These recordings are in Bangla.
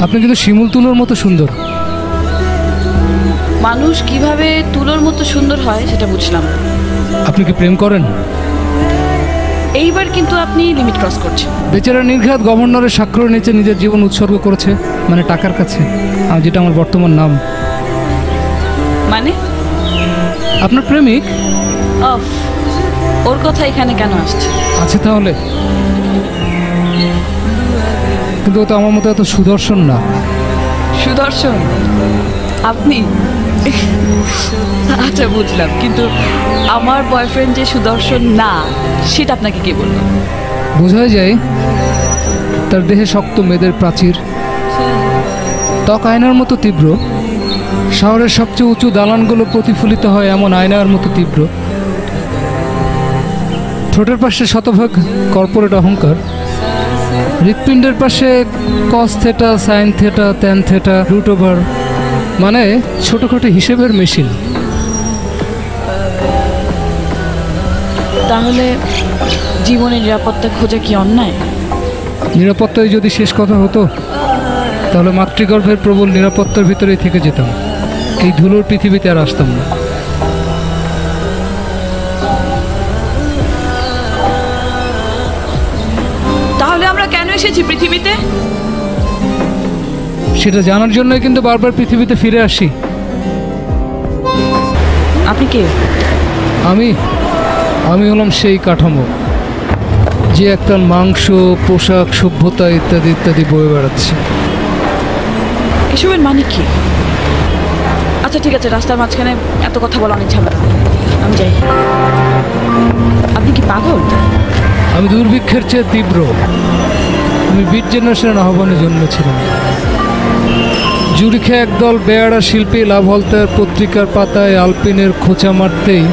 আপনি কিন্তু শিমুল তুলোর মতো সুন্দর। মানুষ কিভাবে তুলোর মতো সুন্দর হয় সেটা বুঝলাম। আপনি কি প্রেম করেন? এইবার কিন্তু আপনি লিমিট ক্রস করছেন। বেচারা নির্ঘাত গভর্নরের স্বাক্ষরের নিচে নিজের জীবন উৎসর্গ করেছে, মানে টাকার কাছে, যেটা আমার বর্তমান নাম। মানে আপনার প্রেমিক? অফ, ওর কথা এখানে কেন আসছে? আছে তাহলে, কিন্তু ও তো আমার মতো এত সুদর্শন না। সুদর্শন আপনি? আচ্ছা বুঝলাম, কিন্তু আমার বয়ফ্রেন্ড যে সুদর্শন না সেটা আপনাকে কে বলল? বোঝাই যায়, তার দেহে শক্ত মেদের প্রাচীর, ত্বক আয়নার মতো তীব্র, শহরের সবচেয়ে উঁচু দালানগুলো প্রতিফলিত হয় এমন আয়নার মতো তীব্র, ঠোঁটের পাশে শতভাগ কর্পোরেট অহংকার, হৃৎপিণ্ডের পাশে cos theta, sine theta, tan theta, root over, মানে ছোটোখাটো হিসেবের মেশিন। তাহলে জীবনের নিরাপত্তা খোঁজা কি অন্যায়? নিরাপত্তায় যদি শেষ কথা হতো তাহলে মাতৃগর্ভের প্রবল নিরাপত্তার ভিতরেই থেকে যেতাম, এই ধুলোর পৃথিবীতে আর আসতাম না। তাহলে আমরা কেন এসেছি পৃথিবীতে? সেটা জানার জন্যই কিন্তু বারবার পৃথিবীতে ফিরে আসি। আপনি কে? আমি হলাম সেই কাঠামো যে একটা মাংস, পোশাক, সভ্যতা ইত্যাদি ইত্যাদি বয়ে বেড়াচ্ছে। এসবের মানে কি? আচ্ছা ঠিক আছে, রাস্তার মাঝখানে এত কথা বলা অনেক ঝামেলা, আমি যাই। আপনি কি পাগল? আমি দুর্ভিক্ষের চেয়ে তীব্র। আমি বিট জেনারেশনের আহ্বানে জন্মেছিলাম। জুরিখে একদল বেয়ারা শিল্পী লাভলতার পত্রিকার পাতায় আলপিনের খোঁচা মারতেই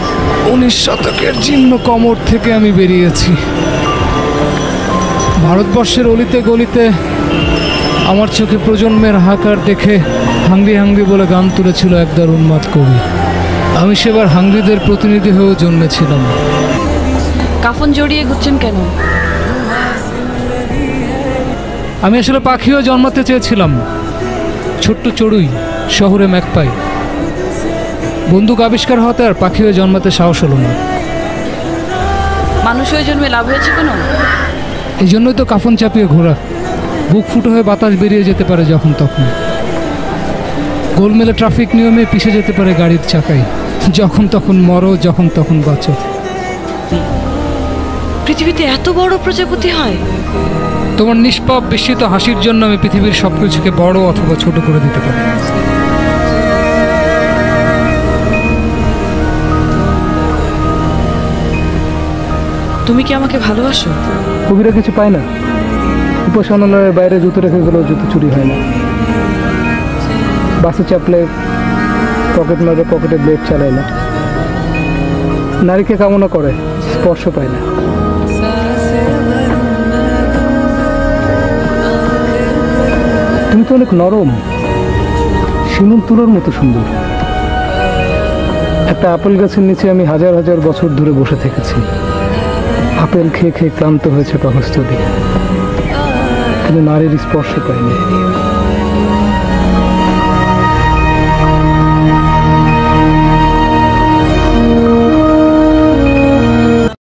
19 শতকের জীর্ণ কমর থেকে আমি বেরিয়েছি। ভারতবর্ষের অলিতে গলিতে আমার চোখে প্রজন্মের হাহাকার দেখে হাঙ্গরি হাঙ্গরি বলে গান তুলেছিল একদল উন্মাদ কবি। আমি সেবার হাঙ্গরিদের প্রতিনিধি হয়েও জন্মেছিলাম। কাফন জড়িয়ে ঘুরছেন কেন? আমি আসলে পাখিও জন্মাতে চেয়েছিলাম, ছোট্ট চড়ুই, শহরে ম্যাকপাই। বন্দুক আবিষ্কার হতে আর পাখি হয়ে জন্মাতে সাহস হলো না। মানুষ হয়ে জন্মে লাভ হয়েছে কোনো? এই জন্যই তো কাফন চাপিয়ে ঘোরা, বুক ফুটো হয়ে বাতাস বেরিয়ে যেতে পারে যখন তখন। গোলমেলে ট্রাফিক নিয়মে পিষে যেতে পারে গাড়ির চাকায়, যখন তখন মরো, যখন তখন বাঁচো। পৃথিবীতে এত বড় প্রজাপতি হয়? তোমার নিষ্পাপ বিস্মিত হাসির জন্য আমি পৃথিবীর সব কিছুকে বড় অথবা ছোট করে দিতে পারি। তুমি কি আমাকে ভালোবাসো? কবিরা কিছু পায় না, উপাসনালয়ের বাইরে জুতো রেখে গেলেও জুতো চুরি হয় না। বাসে চাপলে পকেট মারে, পকেটে ব্লেড চালায় না। নারীকে কামনা করে, স্পর্শ পায় না। তুমি তো অনেক নরম, শিমুল তুলোর মতো সুন্দর। একটা আপেল গাছের নিচে আমি হাজার হাজার বছর ধরে বসে থেকেছি। আপেল খেয়ে খেয়ে ক্লান্ত হয়েছে পাকস্থলী, কিন্তু নারীর স্পর্শ পাইনি।